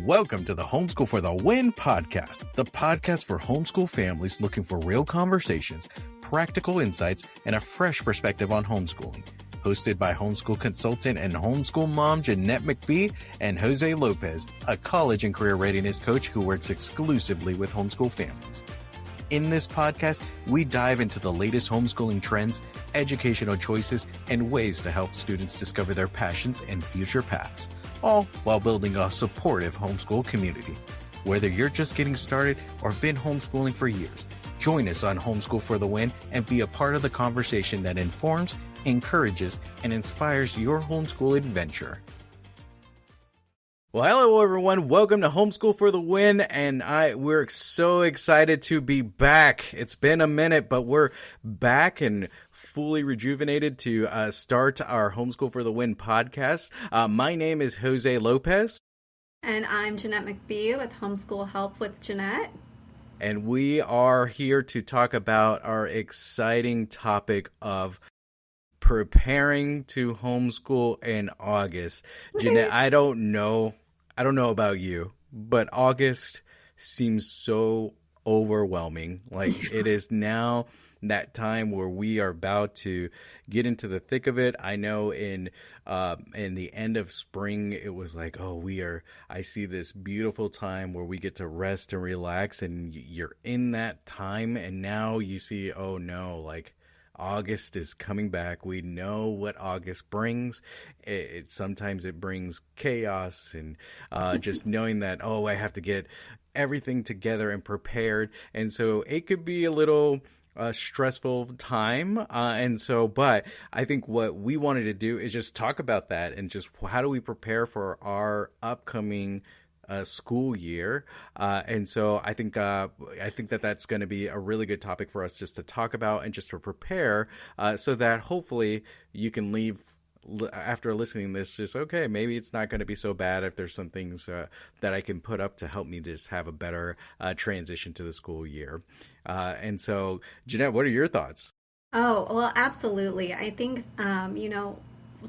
Welcome to the Homeschool for the Win podcast, the podcast for homeschool families looking for real conversations, practical insights, and a fresh perspective on homeschooling. Hosted by homeschool consultant and homeschool mom Jeanette McBee and Jose Lopez, a college and career readiness coach who works exclusively with homeschool families. In this podcast, we dive into the latest homeschooling trends, educational choices, and ways to help students discover their passions and future paths, all while building a supportive homeschool community. Whether you're just getting started or been homeschooling for years, join us on Homeschool for the Win and be a part of the conversation that informs, encourages, and inspires your homeschool adventure. Well, hello everyone. Welcome to Homeschool for the Win, and we're so excited to be back. It's been a minute, but we're back and fully rejuvenated to start our Homeschool for the Win podcast. My name is Jose Lopez. And I'm Jeanette McBee with Homeschool Help with Jeanette. And we are here to talk about our exciting topic of preparing to homeschool in August. Jeanette, I don't know about you, but August seems so overwhelming. Like it is now that time where we are about to get into the thick of it. I know in the end of spring, it was like, I see this beautiful time where we get to rest and relax, and you're in that time. And now you see, oh no, like August is coming back. We know what August brings. Sometimes it brings chaos and just knowing that, I have to get everything together and prepared. And so it could be a little stressful time. But I think what we wanted to do is just talk about that and just how do we prepare for our upcoming school year. And so I think that that's going to be a really good topic for us just to talk about and just to prepare so that hopefully you can leave after listening to this just, okay, maybe it's not going to be so bad if there's some things that I can put up to help me just have a better transition to the school year. And so, Jeanette, what are your thoughts? Oh, well, absolutely. I think,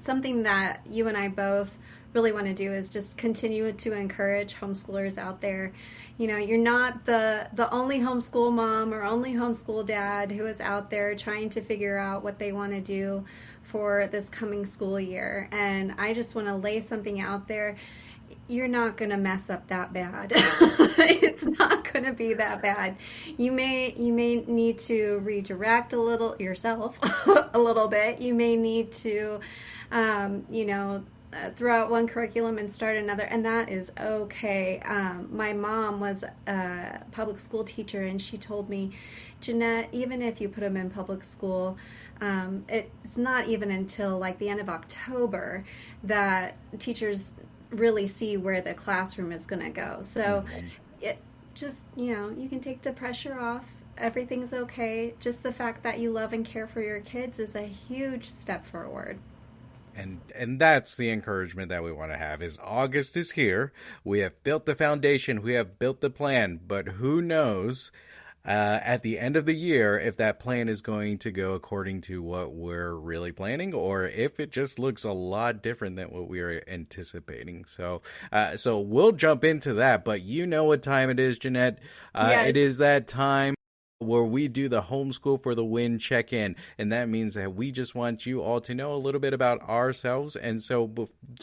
something that you and I both really want to do is just continue to encourage homeschoolers out there. You know, you're not the only homeschool mom or only homeschool dad who is out there trying to figure out what they want to do for this coming school year. And I just want to lay something out there. You're not going to mess up that bad. It's not going to be that bad. You may need to redirect a little yourself a little bit. You may need to, throw out one curriculum and start another, and that is okay. My mom was a public school teacher, and she told me, Jeanette, even if you put them in public school, it's not even until like the end of October that teachers really see where the classroom is going to go. So it just, you can take the pressure off. Everything's okay. Just the fact that you love and care for your kids is a huge step forward. And that's the encouragement that we want to have is August is here. We have built the foundation. We have built the plan. But who knows at the end of the year if that plan is going to go according to what we're really planning or if it just looks a lot different than what we are anticipating. So we'll jump into that. But you know what time it is, Jeanette. Yes. It is that time where we do the Homeschool for the Win check-in, and that means that we just want you all to know a little bit about ourselves, and so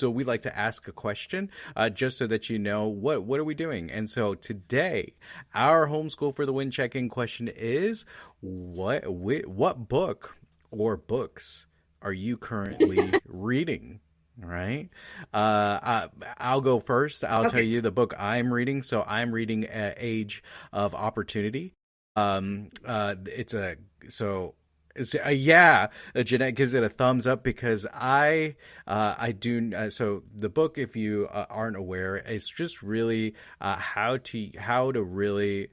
we like to ask a question just so that you know what are we doing. And so today, our Homeschool for the Win check-in question is, what book or books are you currently reading? Right. I'll go first. I'll tell you the book I'm reading. So I'm reading Age of Opportunity. Jeanette gives it a thumbs up because I do. So the book, if you aren't aware, is just really how to really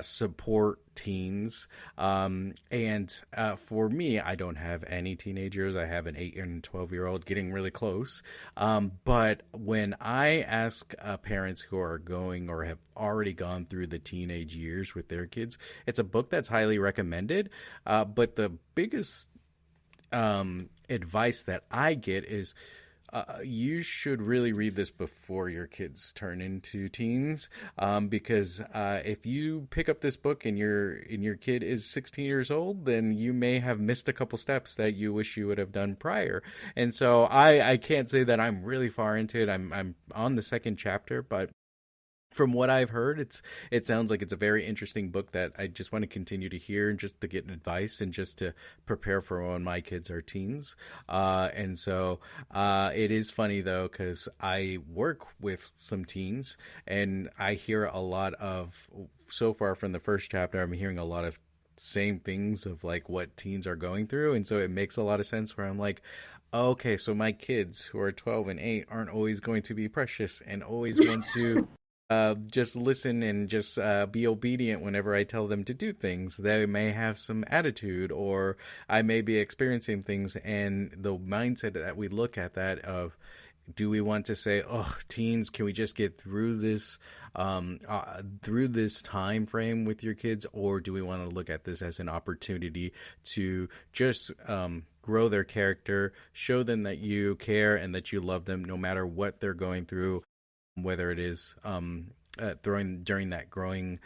support teens. And for me, I don't have any teenagers. I have an 8 and 12-year-old getting really close. But when I ask parents who are going or have already gone through the teenage years with their kids, it's a book that's highly recommended. But the biggest advice that I get is you should really read this before your kids turn into teens, because if you pick up this book and your kid is 16 years old, then you may have missed a couple steps that you wish you would have done prior. And so I can't say that I'm really far into it. I'm on the second chapter, but from what I've heard, it sounds like it's a very interesting book that I just want to continue to hear and just to get advice and just to prepare for when my kids are teens. And so it is funny though, because I work with some teens and I hear a lot of, so far from the first chapter, I'm hearing a lot of same things of like what teens are going through. And so it makes a lot of sense where I'm like, okay, so my kids who are 12 and 8 aren't always going to be precious and always want to just listen and just be obedient whenever I tell them to do things. They may have some attitude, or I may be experiencing things, and the mindset that we look at that of, do we want to say, oh, teens, can we just get through this time frame with your kids, or do we want to look at this as an opportunity to just grow their character, show them that you care and that you love them no matter what they're going through, whether it is during that growing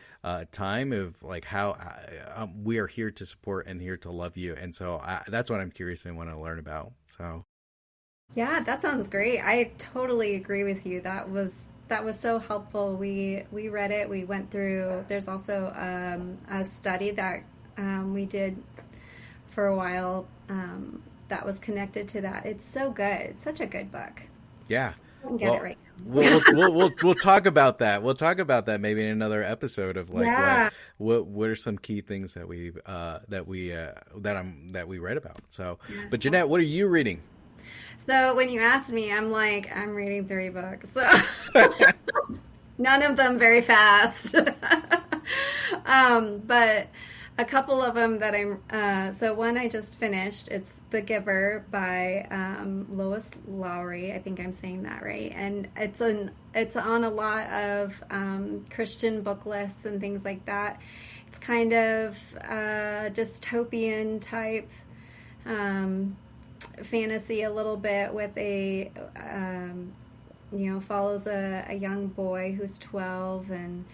time of like how we are here to support and here to love you. And so that's what I'm curious and want to learn about. So Yeah, that sounds great. I totally agree with you. That was so helpful. We read it. We went through. There's also a study that we did for a while that was connected to that. It's so good. It's such a good book. Yeah. I can get it right now. We'll talk about that. We'll talk about that maybe in another episode of like what are some key things that we read about. So, but Jeanette, what are you reading? So when you asked me, I'm like, I'm reading 3 books. So none of them very fast. But a couple of them that so one I just finished. It's The Giver by Lois Lowry. I think I'm saying that right. And it's on a lot of Christian book lists and things like that. It's kind of dystopian type fantasy a little bit with a follows a young boy who's 12 and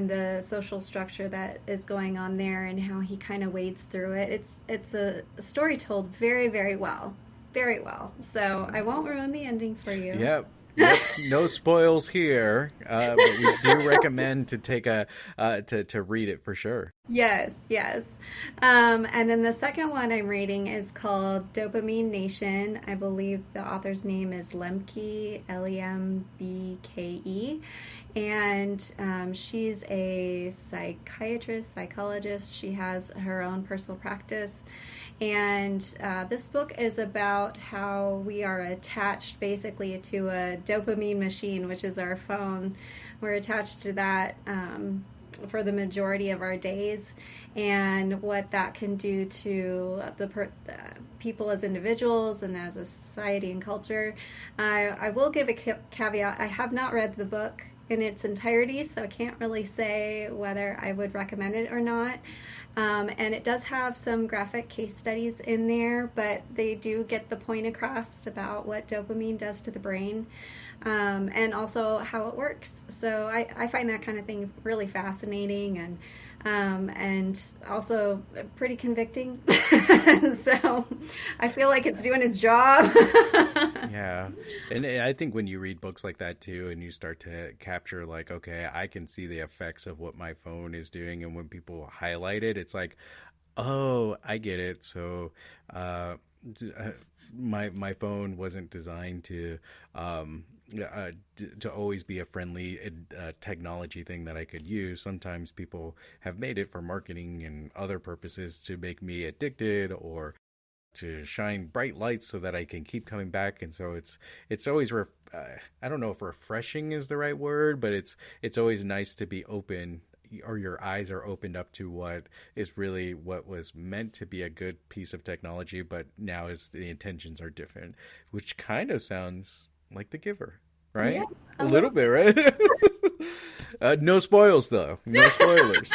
the social structure that is going on there and how he kind of wades through it. It's a story told very, very well. Very well. So I won't ruin the ending for you. Yep. No spoils here, but we do recommend to take to read it for sure. Yes. And then the second one I'm reading is called Dopamine Nation. I believe the author's name is Lemke, Lembke. And she's a psychologist. She has her own personal practice. And this book is about how we are attached basically to a dopamine machine, which is our phone. We're attached to that for the majority of our days, and what that can do to the people as individuals and as a society and culture. I will give a caveat. I have not read the book in its entirety, so I can't really say whether I would recommend it or not. And it does have some graphic case studies in there, but they do get the point across about what dopamine does to the brain, and also how it works. So I find that kind of thing really fascinating and also pretty convicting. So I feel like it's doing its job. Yeah. And I think when you read books like that too, and you start to capture like, okay, I can see the effects of what my phone is doing. And when people highlight it, it's like, oh, I get it. So my phone wasn't designed to always be a friendly technology thing that I could use. Sometimes people have made it for marketing and other purposes to make me addicted or to shine bright lights so that I can keep coming back. And so it's always I don't know if refreshing is the right word, but it's always nice to be open, or your eyes are opened up to what is really what was meant to be a good piece of technology, but now is the intentions are different, which kind of sounds like The Giver, right? Yeah, a little bit, right? No spoils though. No spoilers.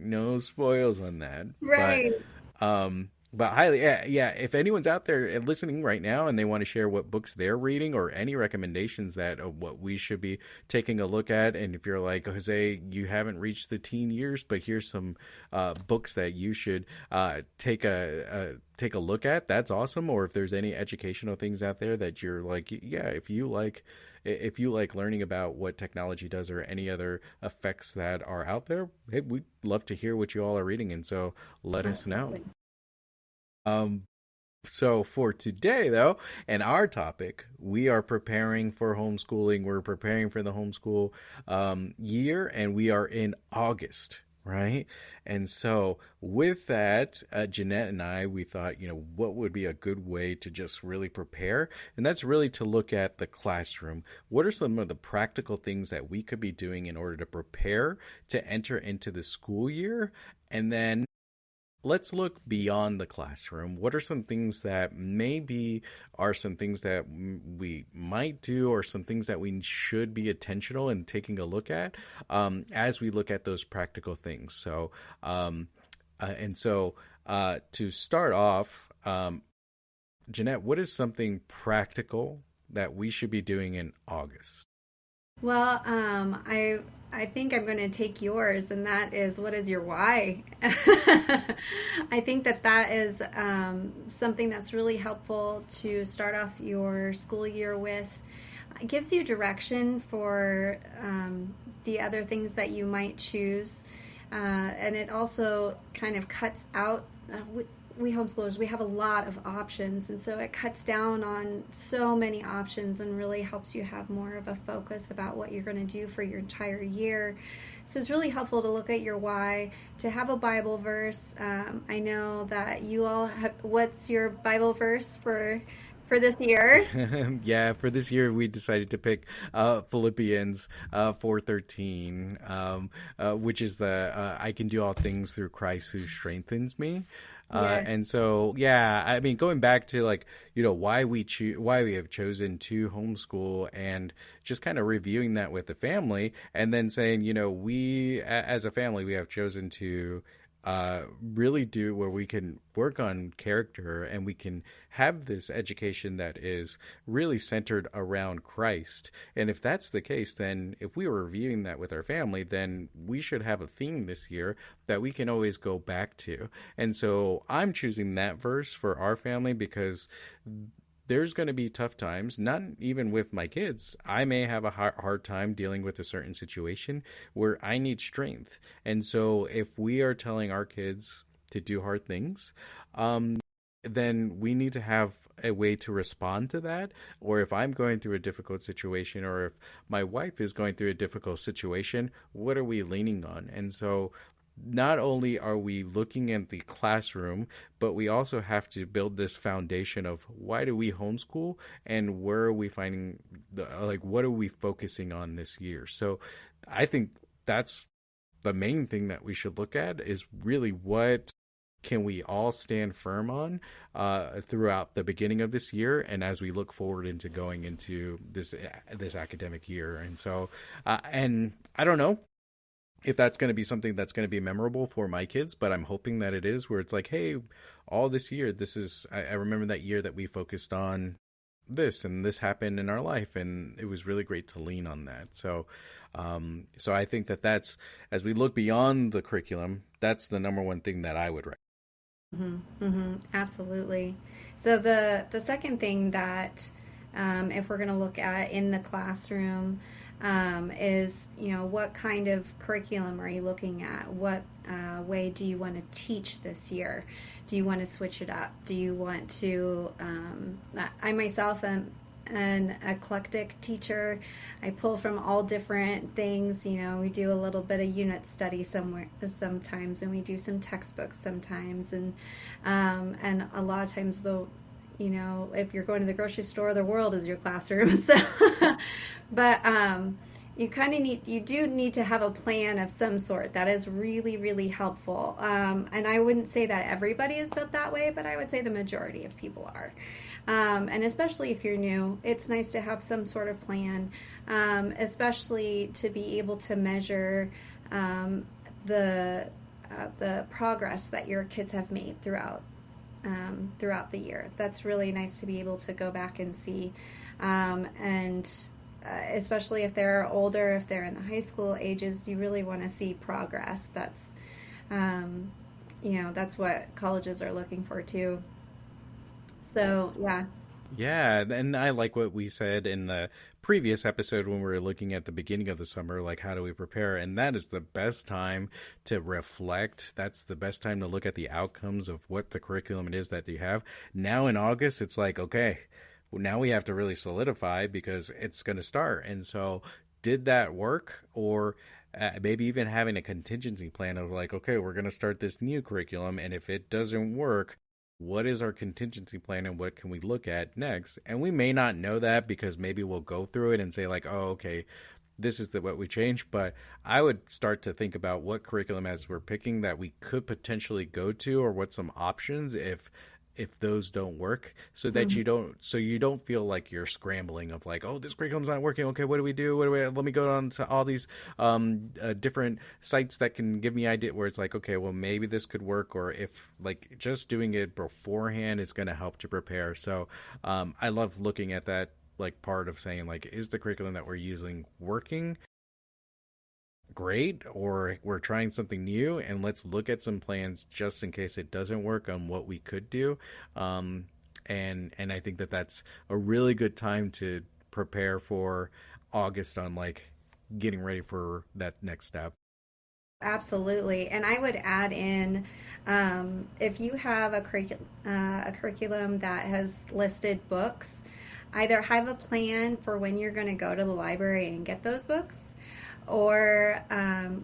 No spoils on that. Right. But, But highly, yeah, yeah. If anyone's out there listening right now and they want to share what books they're reading or any recommendations that of what we should be taking a look at, and if you're like Jose, you haven't reached the teen years, but here's some books that you should take a look at, that's awesome. Or if there's any educational things out there that you're like, yeah, if you like learning about what technology does or any other effects that are out there, hey, we'd love to hear what you all are reading, and so let us know. Absolutely. Um, so for today, though, and our topic, we are preparing for homeschooling. We're preparing for the homeschool year, and we are in August, right? And so with that, Jeanette and I, we thought, what would be a good way to just really prepare? And that's really to look at the classroom. What are some of the practical things that we could be doing in order to prepare to enter into the school year? And then let's look beyond the classroom. What are some things that maybe are some things that we might do, or some things that we should be intentional in taking a look at as we look at those practical things? So, to start off, Jeanette, what is something practical that we should be doing in August? Well, I think I'm going to take yours, and that is, what is your why? I think that is something that's really helpful to start off your school year with. It gives you direction for the other things that you might choose, and it also kind of cuts out. We homeschoolers, we have a lot of options, and so it cuts down on so many options and really helps you have more of a focus about what you're going to do for your entire year. So it's really helpful to look at your why, to have a Bible verse. I know that you all have, what's your Bible verse for this year? Yeah, for this year we decided to pick Philippians 4:13, which is the I can do all things through Christ who strengthens me. Yeah. And so, yeah, I mean, going back to why why we have chosen to homeschool, and just kind of reviewing that with the family, and then saying, we as a family, we have chosen to really do where we can work on character, and we can have this education that is really centered around Christ. And if that's the case, then if we were reviewing that with our family, then we should have a theme this year that we can always go back to. And so I'm choosing that verse for our family because there's going to be tough times, not even with my kids. I may have a hard time dealing with a certain situation where I need strength. And so if we are telling our kids to do hard things, then we need to have a way to respond to that. Or if I'm going through a difficult situation, or if my wife is going through a difficult situation, what are we leaning on? And so not only are we looking at the classroom, but we also have to build this foundation of why do we homeschool, and where are we finding what are we focusing on this year? So I think that's the main thing that we should look at, is really what can we all stand firm on throughout the beginning of this year, and as we look forward into going into this academic year. And so and I don't know if that's going to be something that's going to be memorable for my kids, but I'm hoping that it is, where it's like, hey, all this year, I remember that year that we focused on this, and this happened in our life, and it was really great to lean on that. So I think that's, as we look beyond the curriculum, that's the number one thing that I would recommend. Absolutely. So the second thing that, if we're going to look at in the classroom, is, what kind of curriculum are you looking at? What way do you want to teach this year? Do you want to switch it up? Do you want to, I myself am an eclectic teacher. I pull from all different things. We do a little bit of unit study sometimes, and we do some textbooks sometimes, and a lot of times though, if you're going to the grocery store, the world is your classroom. So, but you do need to have a plan of some sort. That is really, really helpful. And I wouldn't say that everybody is built that way, but I would say the majority of people are. And especially if you're new, it's nice to have some sort of plan, especially to be able to measure the progress that your kids have made throughout throughout the year. That's really nice to be able to go back and see. And especially if they're older, if they're in the high school ages, you really want to see progress. Um, that's what colleges are looking for too. So, yeah. Yeah, and I like what we said in the previous episode when we were looking at the beginning of the summer, like how do we prepare? And that is the best time to reflect. That's the best time to look at the outcomes of what the curriculum it is that you have. Now in August, it's like, okay, well, now we have to really solidify because it's going to start. And so, did that work? Or maybe even having a contingency plan of like, okay, we're going to start this new curriculum. And if it doesn't work, what is our contingency plan and what can we look at next? And we may not know that because maybe we'll go through it and say like, oh, okay, this is what we changed. But I would start to think about what curriculum as we're picking that we could potentially go to, or what some options if those don't work, so that you don't feel like you're scrambling of like, oh, this curriculum's not working, okay, what do we do, let me go on to all these different sites that can give me idea, where it's like, okay, well, maybe this could work, or if like just doing it beforehand is going to help to prepare. So I love looking at that, like part of saying like, is the curriculum that we're using working great, or we're trying something new, and let's look at some plans just in case it doesn't work on what we could do. And I think that that's a really good time to prepare for August on like getting ready for that next step. Absolutely. And I would add in, if you have a curriculum that has listed books, either have a plan for when you're going to go to the library and get those books, or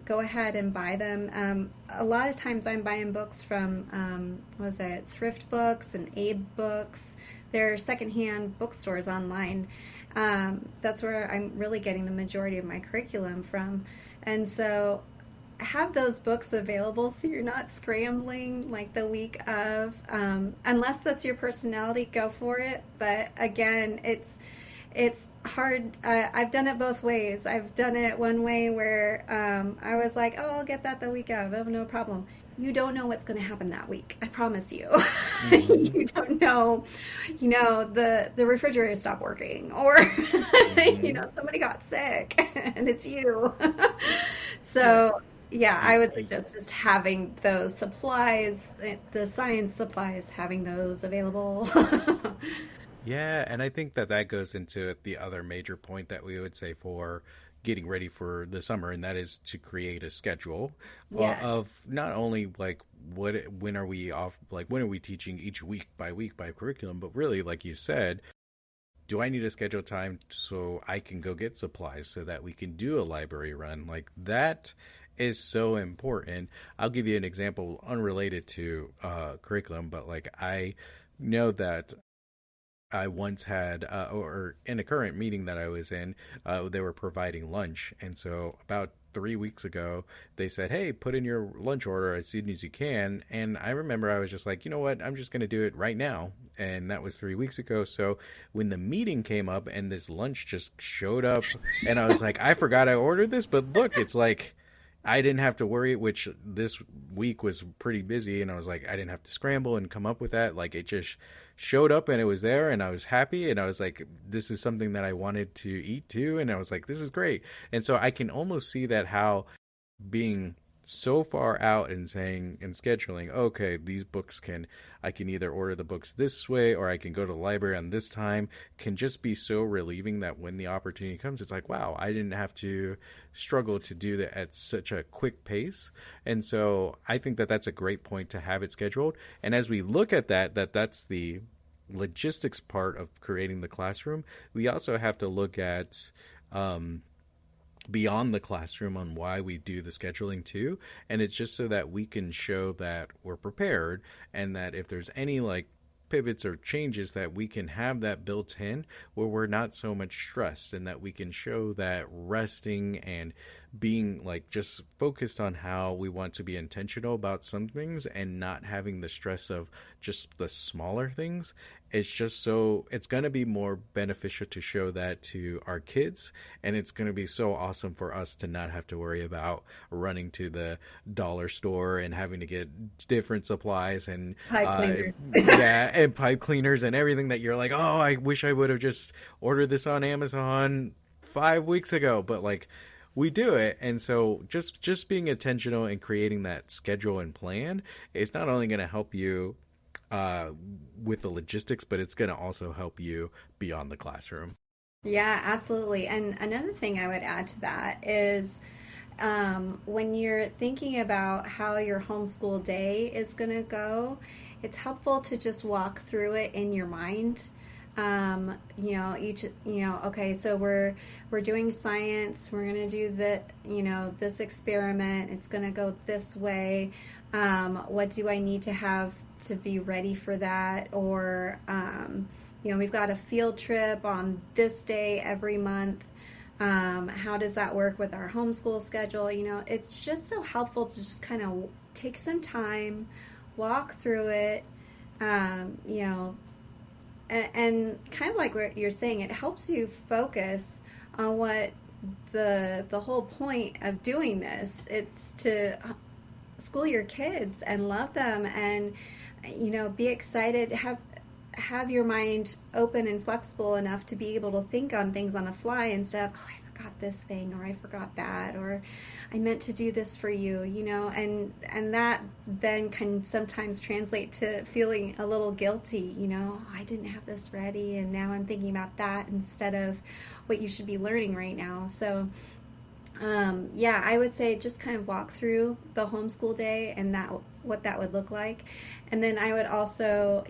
go ahead and buy them. A lot of times I'm buying books from, what was it, Thrift Books and Abe Books. They're secondhand bookstores online. That's where I'm really getting the majority of my curriculum from. And so have those books available so you're not scrambling like the week of. Unless that's your personality, go for it. But again, it's hard. I've done it both ways. I've done it one way where I was like, oh, I'll get that the week of. Oh, no problem. You don't know what's going to happen that week. I promise you. Mm-hmm. You don't know, the refrigerator stopped working, or, Mm-hmm. somebody got sick and it's you. Yeah. So, yeah, I would suggest just having those supplies, the science supplies, having those available. Yeah, and I think that that goes into the other major point that we would say for getting ready for the summer, and that is to create a schedule Yeah. of not only like when are we off, like when are we teaching each week by curriculum, but really, like you said, do I need to schedule time so I can go get supplies so that we can do a library run? Like that is so important. I'll give you an example unrelated to curriculum, but like I know that I once had, or in a current meeting that I was in, they were providing lunch. And so about 3 weeks ago, they said, hey, put in your lunch order as soon as you can. And I remember I was just like, you know what? I'm just going to do it right now. And that was 3 weeks ago. So when the meeting came up and this lunch just showed up, and I was like, I forgot I ordered this, but look, it's like, I didn't have to worry, which this week was pretty busy, and I was like, I didn't have to scramble and come up with that. Like, it just showed up and it was there, and I was happy, and I was like, this is something that I wanted to eat too, and I was like, this is great. And so I can almost see that how being so far out and saying and scheduling, okay, these books I can either order the books this way or I can go to the library on this time, can just be so relieving that when the opportunity comes, it's like, wow, I didn't have to struggle to do that at such a quick pace. And so I think that that's a great point to have it scheduled. And as we look at that's the logistics part of creating the classroom, we also have to look at beyond the classroom on why we do the scheduling too. And it's just so that we can show that we're prepared, and that if there's any like pivots or changes, that we can have that built in where we're not so much stressed, and that we can show that resting and being like just focused on how we want to be intentional about some things, and not having the stress of just the smaller things. it's going to be more beneficial to show that to our kids, and it's going to be so awesome for us to not have to worry about running to the dollar store and having to get different supplies and Pipe cleaners. yeah, and pipe cleaners and everything that you're like, oh, I wish I would have just ordered this on Amazon 5 weeks ago, but like we do it. And so just being intentional and creating that schedule and plan is not only going to help you with the logistics, but it's going to also help you beyond the classroom. Yeah, absolutely. And another thing I would add to that is when you're thinking about how your homeschool day is going to go, it's helpful to just walk through it in your mind. Okay, so we're doing science. We're going to do this experiment. It's going to go this way. What do I need to have to be ready for that? Or we've got a field trip on this day every month. How does that work with our homeschool schedule? It's just so helpful to just kind of take some time, walk through it, and kind of like what you're saying, it helps you focus on what the whole point of doing this. It's to school your kids and love them, and be excited, have your mind open and flexible enough to be able to think on things on the fly instead of, oh, I forgot this thing, or I forgot that, or I meant to do this for you, and that then can sometimes translate to feeling a little guilty, I didn't have this ready and now I'm thinking about that instead of what you should be learning right now. So I would say just kind of walk through the homeschool day and what that would look like. And then I would also,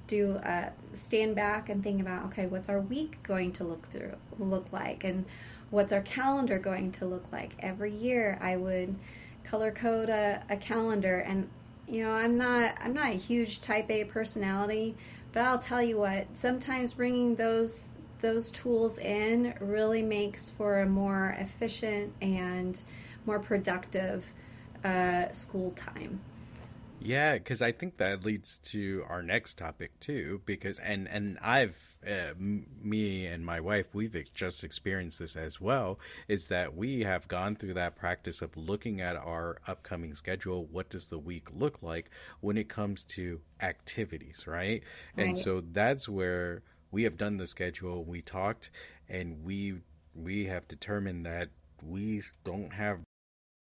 do stand back and think about, okay, what's our week going to look like, and what's our calendar going to look like? Every year I would color code a calendar, and I'm not a huge type A personality, but I'll tell you what, sometimes bringing those tools in really makes for a more efficient and more productive school time. Yeah, because I think that leads to our next topic too. Because me and my wife, we've just experienced this as well. Is that we have gone through that practice of looking at our upcoming schedule. What does the week look like when it comes to activities, right? And Right. so that's where we have done the schedule. We talked, and we have determined that we don't have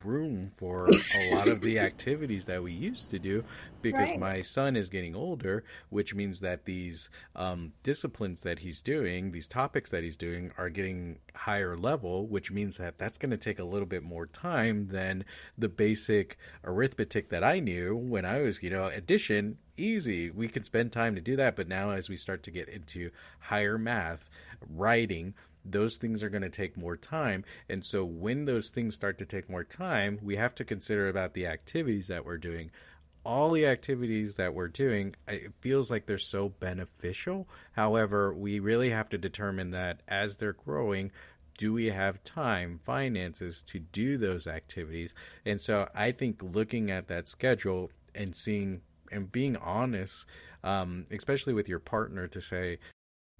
room for a lot of the activities that we used to do because Right. my son is getting older, which means that these disciplines that he's doing, these topics that he's doing, are getting higher level, which means that that's going to take a little bit more time than the basic arithmetic that I knew when I was, addition. Easy. We could spend time to do that. But now, as we start to get into higher math, writing, those things are going to take more time. And so when those things start to take more time, we have to consider about the activities that we're doing. All the activities that we're doing, it feels like they're so beneficial. However, we really have to determine that as they're growing, do we have time, finances to do those activities? And so I think looking at that schedule and seeing and being honest, especially with your partner, to say,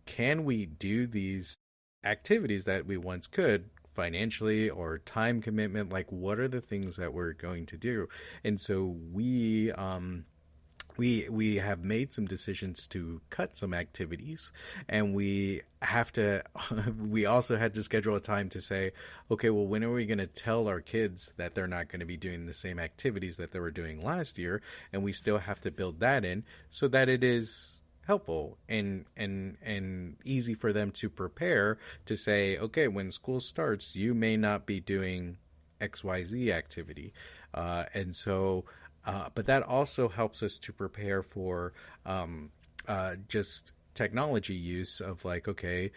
can we do these activities that we once could financially or time commitment? Like, what are the things that we're going to do? And so we have made some decisions to cut some activities, and we have to we also had to schedule a time to say, okay, well, when are we going to tell our kids that they're not going to be doing the same activities that they were doing last year? And we still have to build that in so that it is helpful and easy for them to prepare, to say, okay, when school starts, you may not be doing XYZ activity. And so but that also helps us to prepare for just technology use of, like, okay,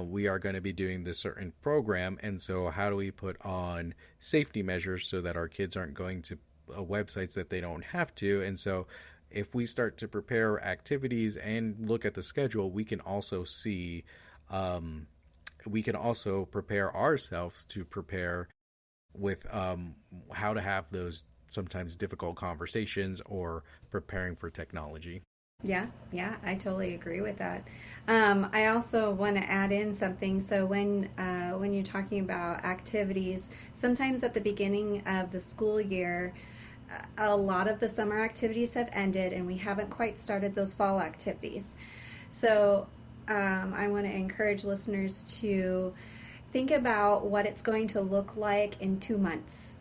we are going to be doing this certain program, and so how do we put on safety measures so that our kids aren't going to websites that they don't have to? And so if we start to prepare activities and look at the schedule, we can also see, we can also prepare ourselves to prepare with how to have those sometimes difficult conversations or preparing for technology. Yeah, yeah, I totally agree with that. I also want to add in something. So when you're talking about activities, sometimes at the beginning of the school year, a lot of the summer activities have ended, and we haven't quite started those fall activities. So I want to encourage listeners to think about what it's going to look like in 2 months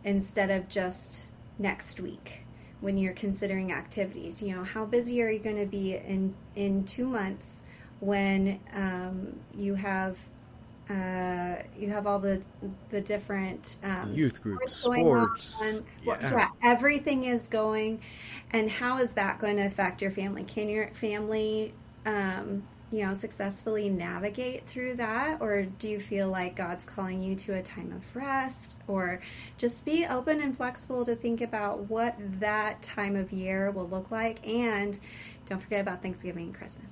instead of just next week when you're considering activities. You know, how busy are you going to be in 2 months when you have all the different Youth groups, sports going sports. on. Yeah. Yeah, everything is going, and how is that going to affect your family? Can your family, successfully navigate through that, or do you feel like God's calling you to a time of rest, or just be open and flexible to think about what that time of year will look like, and don't forget about Thanksgiving and Christmas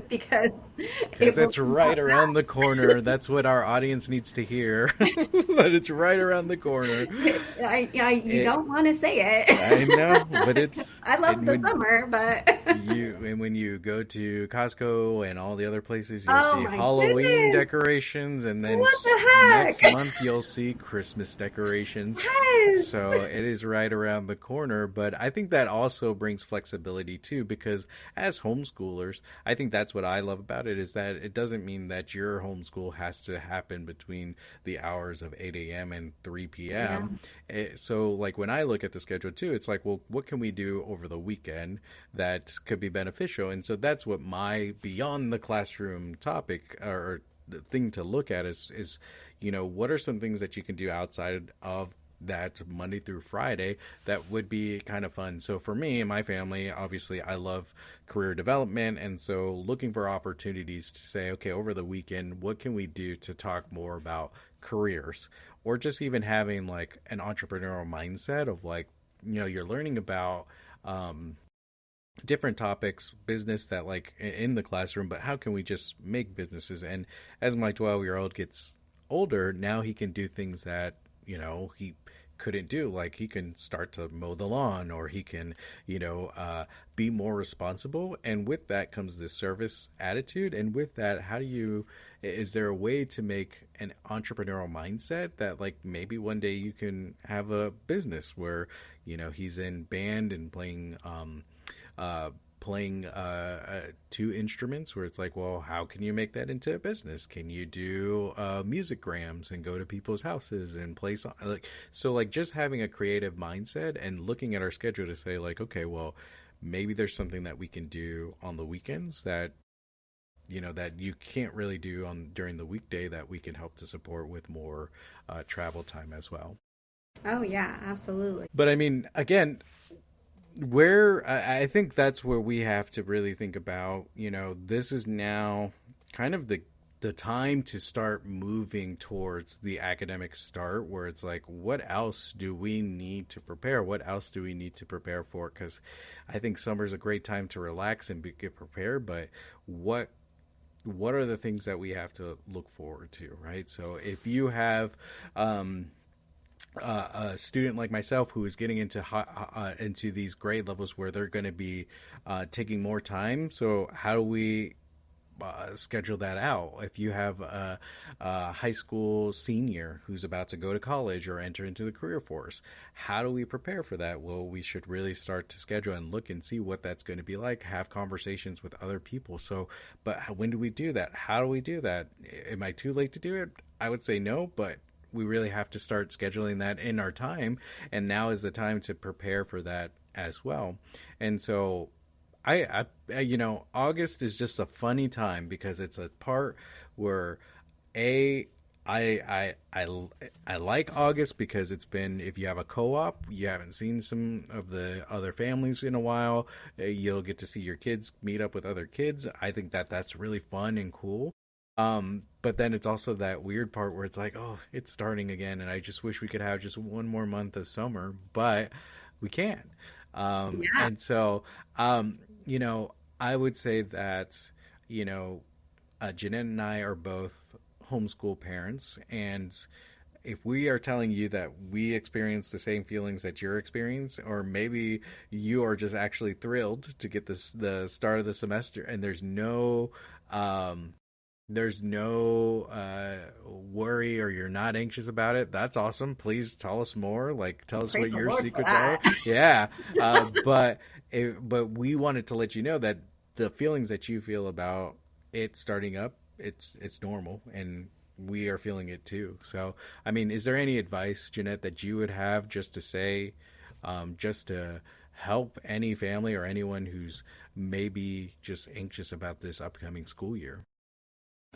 because Because it will it's come right up around the corner. That's what our audience needs to hear. That it's right around the corner. you It, don't want to say I know, it. but it's I love and the when summer, but when you go to Costco and all the other places, you'll oh see my Halloween goodness, decorations, and then what the next heck? month you'll see Christmas decorations. Yes. So it is right around the corner, but I think that also brings flexibility too, because as homeschoolers, I think that's what I love about it is that it doesn't mean that your homeschool has to happen between the hours of 8 a.m. and 3 Yeah. p.m. So, like, when I look at the schedule too, it's like, well, what can we do over the weekend that could be beneficial? And so that's what my beyond the classroom topic or the thing to look at is what are some things that you can do outside of that Monday through Friday that would be kind of fun. So for me and my family, obviously I love career development, and so looking for opportunities to say, okay, over the weekend, what can we do to talk more about careers, or just even having like an entrepreneurial mindset of like, you're learning about um, different topics, business that like in the classroom, but how can we just make businesses? And as my 12-year-old gets older, now he can do things that, he couldn't do. Like he can start to mow the lawn, or he can, be more responsible. And with that comes this service attitude. And with that, is there a way to make an entrepreneurial mindset that like maybe one day you can have a business where, he's in band and uh, playing two instruments where it's like, well, how can you make that into a business? Can you do music grams and go to people's houses and play like, so like just having a creative mindset and looking at our schedule to say like, okay, well, maybe there's something that we can do on the weekends that that you can't really do on during the weekday that we can help to support with more travel time as well. Oh yeah, absolutely. But I mean, again, where I think that's where we have to really think about, this is now kind of the time to start moving towards the academic start, where it's like, what else do we need to prepare? What else do we need to prepare for? Because I think summer's a great time to relax and get prepared, but what are the things that we have to look forward to, right? So if you have a student like myself who is getting into these grade levels where they're going to be taking more time. So how do we schedule that out? If you have a high school senior who's about to go to college or enter into the career force, how do we prepare for that? Well, we should really start to schedule and look and see what that's going to be like. Have conversations with other people. So, but when do we do that? How do we do that? Am I too late to do it? I would say no, but we really have to start scheduling that in our time, and now is the time to prepare for that as well. And so August is just a funny time because it's a part where a I like August because it's been, if you have a co-op, you haven't seen some of the other families in a while, you'll get to see your kids meet up with other kids. I think that that's really fun and cool. But then it's also that weird part where it's like, oh, it's starting again, and I just wish we could have just one more month of summer, but we can't. Yeah. And so, I would say that, you know, Jeanette and I are both homeschool parents, and if we are telling you that we experience the same feelings that you're experiencing, or maybe you are just actually thrilled to get the start of the semester, and um, there's no worry, or you're not anxious about it, that's awesome. Please tell us more. Like, tell us Praise what the your Lord for secrets are. that. Yeah, but we wanted to let you know that the feelings that you feel about it starting up, it's normal, and we are feeling it too. So, I mean, is there any advice, Jeanette, that you would have just to say, just to help any family or anyone who's maybe just anxious about this upcoming school year?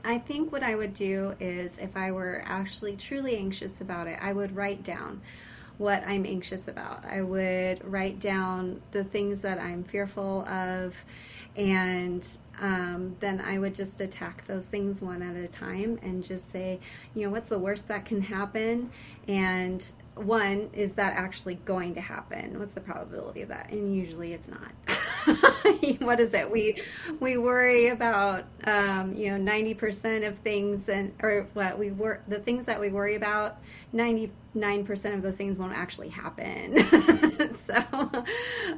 I think what I would do is if I were actually truly anxious about it, I would write down what I'm anxious about. I would write down the things that I'm fearful of, and then I would just attack those things one at a time and just say, what's the worst that can happen? And one, is that actually going to happen? What's the probability of that? And usually it's not. What is it? We worry about 90% of things, the things that we worry about, 99% of those things won't actually happen. So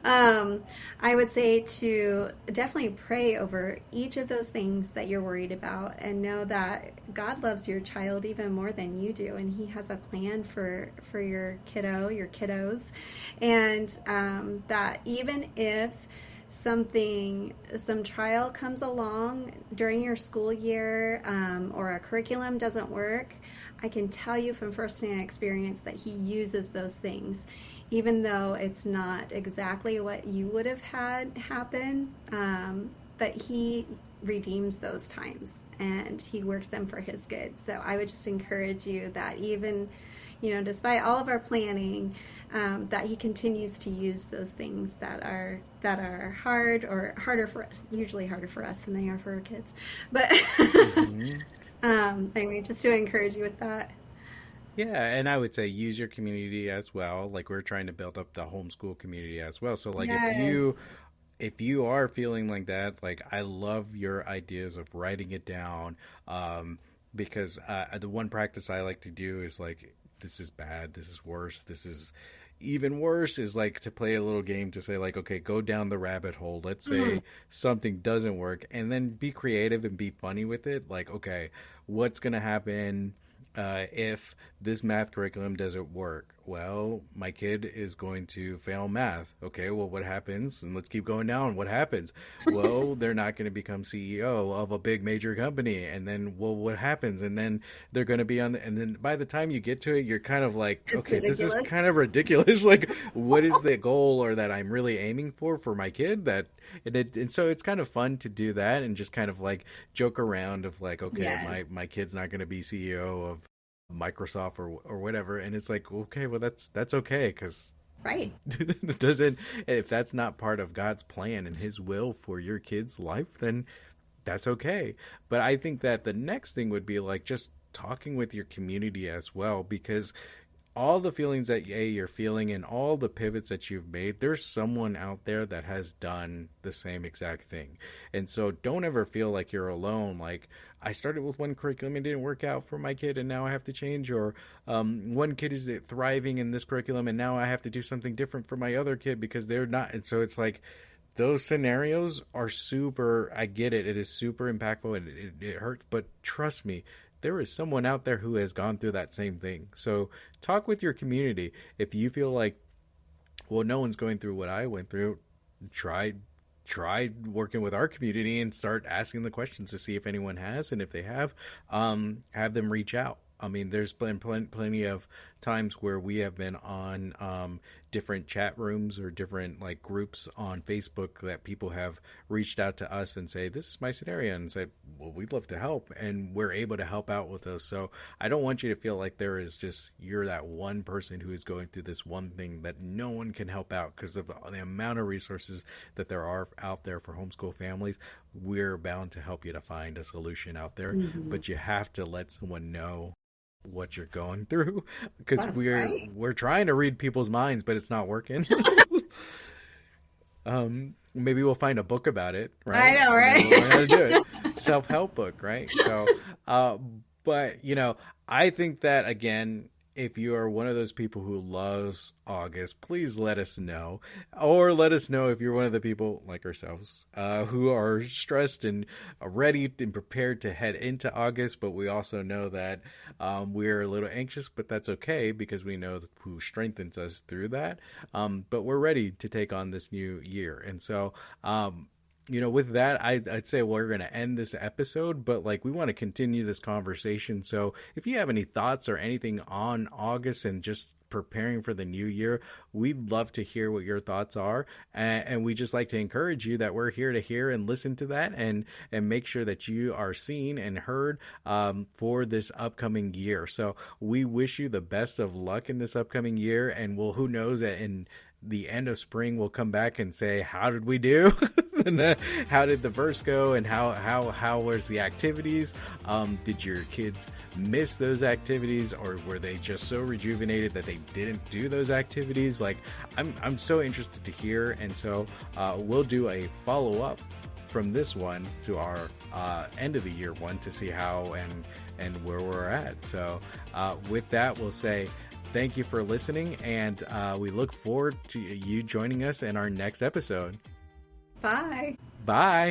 I would say to definitely pray over each of those things that you're worried about, and know that God loves your child even more than you do, and He has a plan for your kiddos, and that even if some trial comes along during your school year, or a curriculum doesn't work, I can tell you from firsthand experience that He uses those things, even though it's not exactly what you would have had happen, but He redeems those times, and He works them for His good. So I would just encourage you that even, despite all of our planning, that He continues to use those things that are hard, or harder for us, usually harder for us than they are for our kids. But Mm-hmm. anyway, just to encourage you with that. Yeah, and I would say use your community as well. Like, we're trying to build up the homeschool community as well. So like, Yes. if you are feeling like that, like, I love your ideas of writing it down, because the one practice I like to do is like, this is bad, this is worse, this is even worse, is like to play a little game to say like, okay, go down the rabbit hole. Let's Mm, say something doesn't work, and then be creative and be funny with it. Like, okay, what's going to happen if this math curriculum doesn't work? Well, my kid is going to fail math. Okay, well, what happens? And let's keep going down. What happens? Well, they're not going to become CEO of a big major company. And then, well, what happens? And then they're going to be on and then by the time you get to it, you're kind of like, it's okay, this is ridiculous. kind of ridiculous. Like, what is the goal, or that I'm really aiming for my kid? And so it's kind of fun to do that and just kind of like joke around of like, okay, Yes. my kid's not going to be CEO of Microsoft or whatever, and it's like, okay, well, that's okay, because Right. it doesn't, if that's not part of God's plan and His will for your kid's life, then that's okay. But I think that the next thing would be like just talking with your community as well, because all the feelings that you're feeling and all the pivots that you've made, there's someone out there that has done the same exact thing. And so don't ever feel like you're alone. Like, I started with one curriculum and it didn't work out for my kid, and now I have to change. Or one kid is thriving in this curriculum, and now I have to do something different for my other kid because they're not. And so it's like, those scenarios are super, I get it, it is super impactful, and it hurts, but trust me, there is someone out there who has gone through that same thing. So talk with your community. If you feel like, well, no one's going through what I went through, try working with our community and start asking the questions to see if anyone has, and if they have them reach out. I mean, there's been plenty of times where we have been on different chat rooms or different like groups on Facebook that people have reached out to us and say, this is my scenario, and said, well, we'd love to help, and we're able to help out with those. So I don't want you to feel like there is just, you're that one person who is going through this one thing that no one can help out, because of the amount of resources that there are out there for homeschool families. We're bound to help you to find a solution out there, Hmm. but you have to let someone know what you're going through, because That's we're right. we're trying to read people's minds, but it's not working. Maybe we'll find a book about it, I right? know, And then we'll learn how to do it. right? Self-help book, right? So but I think that, again, if you are one of those people who loves August, please let us know. Or let us know if you're one of the people like ourselves who are stressed and ready and prepared to head into August. But we also know that we're a little anxious, but that's okay because we know who strengthens us through that. But we're ready to take on this new year. And so, with that, I'd say we're going to end this episode, but like we want to continue this conversation. So if you have any thoughts or anything on August and just preparing for the new year, we'd love to hear what your thoughts are. And we just like to encourage you that we're here to hear and listen to that and make sure that you are seen and heard for this upcoming year. So we wish you the best of luck in this upcoming year. And who knows, in the end of spring we'll come back and say, how did we do? And how did the verse go, and how was the activities? Did your kids miss those activities, or were they just so rejuvenated that they didn't do those activities? Like, I'm so interested to hear, and so we'll do a follow-up from this one to our end of the year one to see how and where we're at. So with that, we'll say thank you for listening, and we look forward to you joining us in our next episode. Bye. Bye.